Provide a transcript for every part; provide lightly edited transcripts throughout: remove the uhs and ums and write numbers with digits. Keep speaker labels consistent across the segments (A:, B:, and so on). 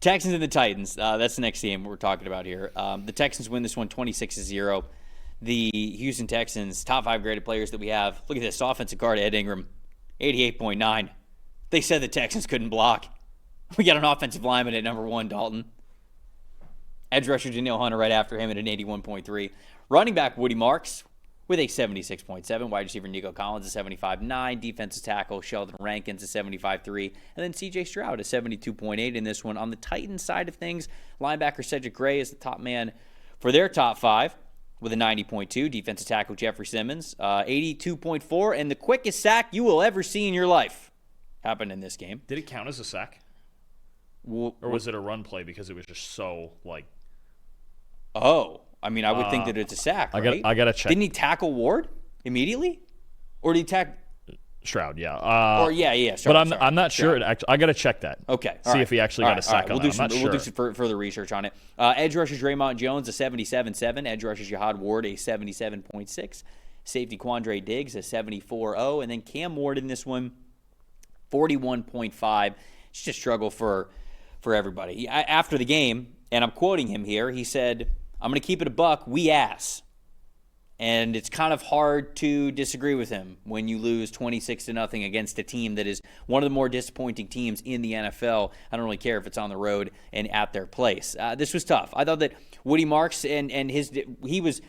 A: Texans and the Titans. That's the next game we're talking about here. The Texans win this one 26-0. The Houston Texans, top 5 graded players that we have. Look at this. Offensive guard, Ed Ingram, 88.9. They said the Texans couldn't block. We got an offensive lineman at number 1, Dalton. Edge rusher, Danielle Hunter, right after him at an 81.3. Running back, Woody Marks, with a 76.7. Wide receiver, Nico Collins, a 75.9. Defensive tackle, Sheldon Rankins, a 75.3. And then C.J. Stroud, a 72.8 in this one. On the Titans side of things, linebacker Cedric Gray is the top man for their top 5 with a 90.2. Defensive tackle, Jeffrey Simmons, 82.4. And the quickest sack you will ever see in your life happened in this game.
B: Did it count as a sack? Or was it a run play because it was just so, like...
A: Oh, I mean, I would think that it's a sack, right?
B: I got to check.
A: Didn't he tackle Ward immediately? Or did he tackle...
B: Stroud, yeah.
A: Stroud,
B: but I'm not sure.
A: Yeah.
B: I got to check that.
A: Okay.
B: See if he actually got a sack on that.
A: We'll do some further research on it. Edge rushers, Draymond Jones, a 77.7. Edge rushers, Jihad Ward, a 77.6. Safety, Quandre Diggs, a 74.0. And then Cam Ward in this one, 41.5. It's just a struggle for everybody. After the game, and I'm quoting him here, he said, "I'm going to keep it a buck, we ass." And it's kind of hard to disagree with him when you lose 26-0 against a team that is one of the more disappointing teams in the NFL. I don't really care if it's on the road and at their place. This was tough. I thought that Woody Marks and he was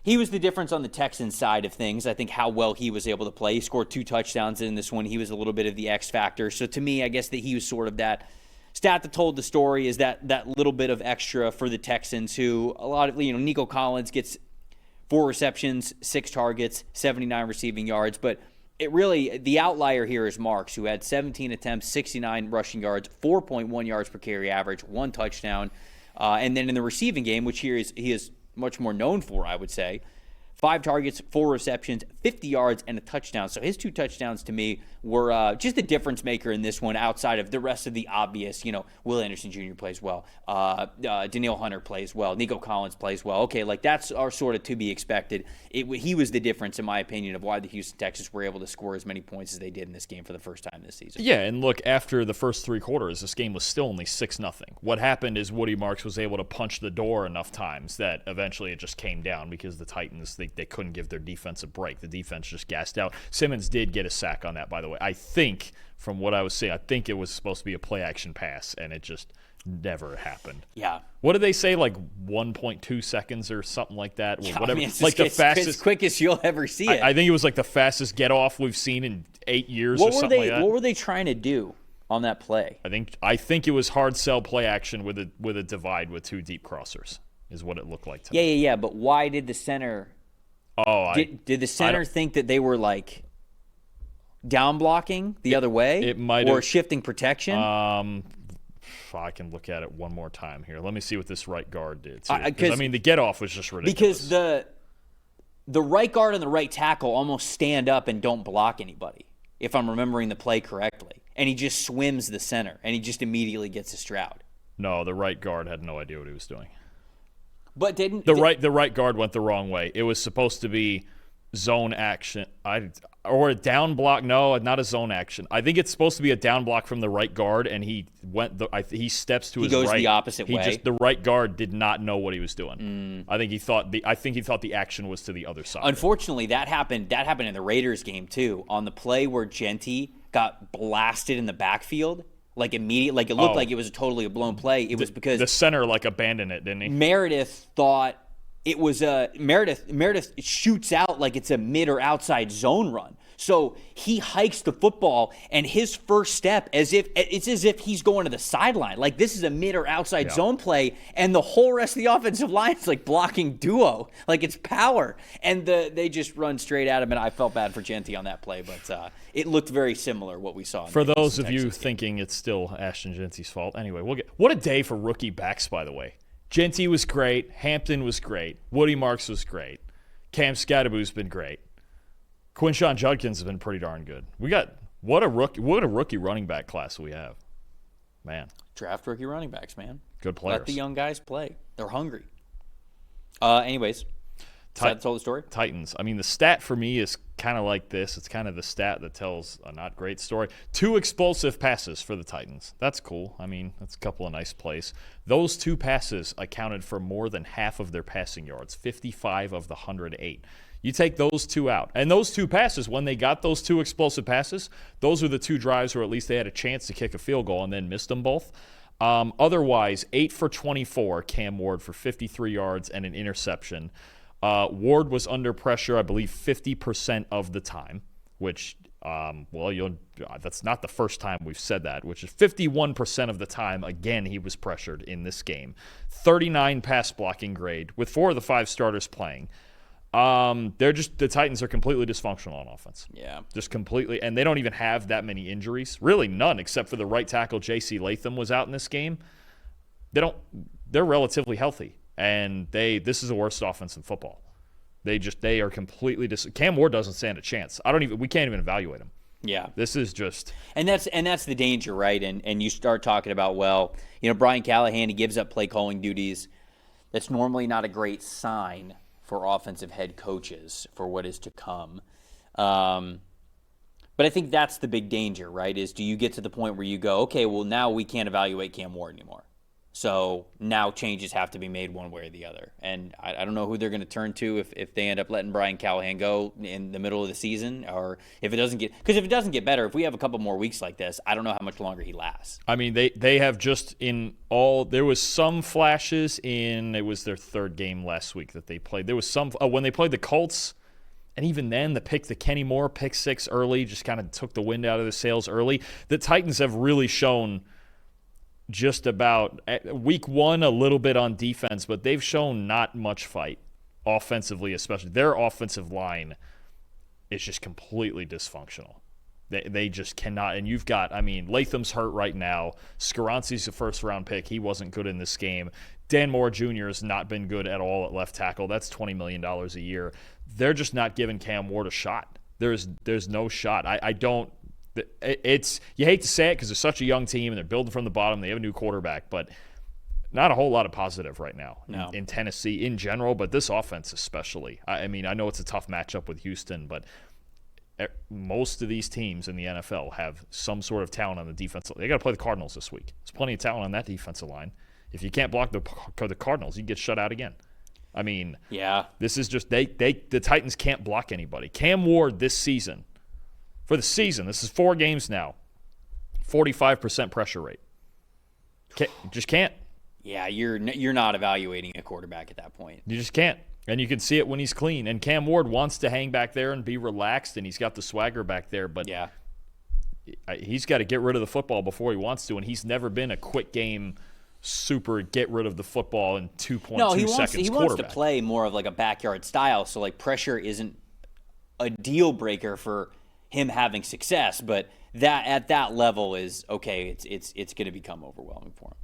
A: the difference on the Texans side of things. I think how well he was able to play. He scored 2 touchdowns in this one. He was a little bit of the X factor. So to me, I guess that he was sort of that stat that told the story, is that little bit of extra for the Texans, who a lot of, Nico Collins gets 4 receptions, 6 targets, 79 receiving yards. But it really, the outlier here is Marks, who had 17 attempts, 69 rushing yards, 4.1 yards per carry average, 1 touchdown. And then in the receiving game, which he is much more known for, I would say, 5 targets, 4 receptions, 50 yards, and a touchdown. So his 2 touchdowns to me were just a difference maker in this one, outside of the rest of the obvious. Will Anderson Jr. plays well. Danielle Hunter plays well. Nico Collins plays well. Okay, that's our sort of to be expected. He was the difference, in my opinion, of why the Houston Texans were able to score as many points as they did in this game for the first time this season.
B: Yeah, and look, after the first 3 quarters, this game was still only 6-0. What happened is Woody Marks was able to punch the door enough times that eventually it just came down because the Titans, they couldn't give their defense a break. The defense just gassed out. Simmons did get a sack on that, by the way. I think, from what I was saying, I think it was supposed to be a play-action pass, and it just never happened.
A: Yeah.
B: What did they say, 1.2 seconds or something like that? Or whatever.
A: It's the fastest, as quick as you'll ever see it.
B: I think it was the fastest get-off we've seen in 8 years or something like that.
A: What were they trying to do on that play?
B: I think it was hard sell play action with a divide with 2 deep crossers is what it looked like to me.
A: Yeah. But why did the center... Did the center think that they were down blocking the other way?
B: It might
A: or shifting protection?
B: I can look at it one more time here. Let me see what this right guard did. Because the get off was just ridiculous.
A: Because the right guard and the right tackle almost stand up and don't block anybody, if I'm remembering the play correctly. And he just swims the center, and he just immediately gets a Stroud.
B: No, the right guard had no idea what he was doing.
A: But
B: the right guard went the wrong way. It was supposed to be zone action, or a down block. No, not a zone action. I think it's supposed to be a down block from the right guard, and he steps to his right.
A: He goes the opposite way.
B: The right guard did not know what he was doing. I think he thought the action was to the other side.
A: Unfortunately, that happened in the Raiders game too. On the play where Genty got blasted in the backfield. Immediately, it looked like it was totally a blown play. It was because
B: the center abandoned it, didn't he?
A: Meredith thought it was a Meredith shoots out like it's a mid or outside zone run. So he hikes the football, and his first step it's as if he's going to the sideline. This is a mid or outside zone play, and the whole rest of the offensive line is blocking duo. It's power. And they just run straight at him, and I felt bad for Genty on that play, but it looked very similar what we saw.
B: For those of you thinking it's still Ashton Genty's fault, anyway, what a day for rookie backs, by the way. Genty was great. Hampton was great. Woody Marks was great. Cam Scadaboo's been great. Quinshawn Judkins has been pretty darn good. We got what a rookie running back class we have. Man.
A: Draft rookie running backs, man.
B: Good players.
A: Let the young guys play. They're hungry. Anyways. That told the story?
B: Titans. I mean, the stat for me is kind of like this. It's kind of the stat that tells a not great story. 2 explosive passes for the Titans. That's cool. I mean, that's a couple of nice plays. Those 2 passes accounted for more than half of their passing yards, 55 of the 108. You take those 2 out. And those 2 passes, when they got those 2 explosive passes, those were the 2 drives where at least they had a chance to kick a field goal and then missed them both. Otherwise, 8 for 24, Cam Ward for 53 yards and an interception. Ward was under pressure, I believe, 50% of the time, which, that's not the first time we've said that, which is 51% of the time, again, he was pressured in this game. 39 pass blocking grade with 4 of the 5 starters playing. The Titans are completely dysfunctional on offense.
A: Yeah.
B: Just completely, and they don't even have that many injuries. Really none, except for the right tackle, J.C. Latham, was out in this game. They're relatively healthy. And this is the worst offense in football. They are completely Cam Ward doesn't stand a chance. We can't even evaluate him.
A: Yeah.
B: This is just
A: And that's the danger, right? And you start talking about, Brian Callahan, he gives up play calling duties. That's normally not a great sign for offensive head coaches for what is to come. But I think that's the big danger, right? Is do you get to the point where you go, okay, well now we can't evaluate Cam Ward anymore. So now changes have to be made one way or the other. And I don't know who they're going to turn to if they end up letting Brian Callahan go in the middle of the season, or if it doesn't get better, if we have a couple more weeks like this, I don't know how much longer he lasts.
B: I mean, they have just there was some flashes it was their 3rd game last week that they played. There was some, when they played the Colts, and even then the Kenny Moore pick 6 early just kind of took the wind out of the sails early. The Titans have really shown just about week 1 a little bit on defense, but they've shown not much fight offensively, especially. Their offensive line is just completely dysfunctional. They just cannot. And you've got, Latham's hurt right now. Skaranski's a first-round pick. He wasn't good in this game. Dan Moore Jr. has not been good at all at left tackle. That's $20 million a year. They're just not giving Cam Ward a shot. There's no shot. I don't. You hate to say it because they're such a young team and they're building from the bottom. They have a new quarterback, but not a whole lot of positive right now in Tennessee in general, but this offense especially. I know it's a tough matchup with Houston, but most of these teams in the NFL have some sort of talent on the defensive. They got to play the Cardinals this week. There's plenty of talent on that defensive line. If you can't block the Cardinals, you get shut out again.
A: Yeah.
B: This is just the Titans can't block anybody. Cam Ward this season. For the season, this is 4 games now, 45% pressure rate. Just can't.
A: Yeah, you're not evaluating a quarterback at that point.
B: You just can't. And you can see it when he's clean. And Cam Ward wants to hang back there and be relaxed, and he's got the swagger back there. But
A: yeah,
B: he's got to get rid of the football before he wants to, and he's never been a quick game super get rid of the football in 2.2 seconds
A: he wants to play more of like a backyard style, so like pressure isn't a deal breaker for him having success, but that at that level is okay. It's going to become overwhelming for him.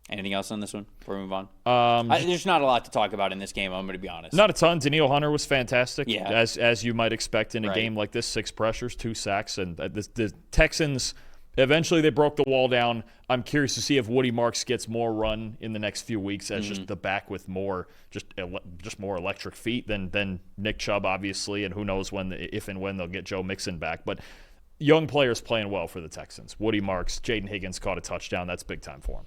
A: Anything else on this one before we move on? There's not a lot to talk about in this game. I'm going to be honest.
B: Not a ton. Danielle Hunter was fantastic,
A: yeah,
B: as you might expect in a game like this. 6 pressures, 2 sacks, and the Texans eventually they broke the wall down. I'm curious to see if Woody Marks gets more run in the next few weeks as just the back with more just more electric feet than Nick Chubb, obviously, and who knows if and when they'll get Joe Mixon back. But young players playing well for the Texans. Woody Marks, Jaden Higgins caught a touchdown. That's big time for him.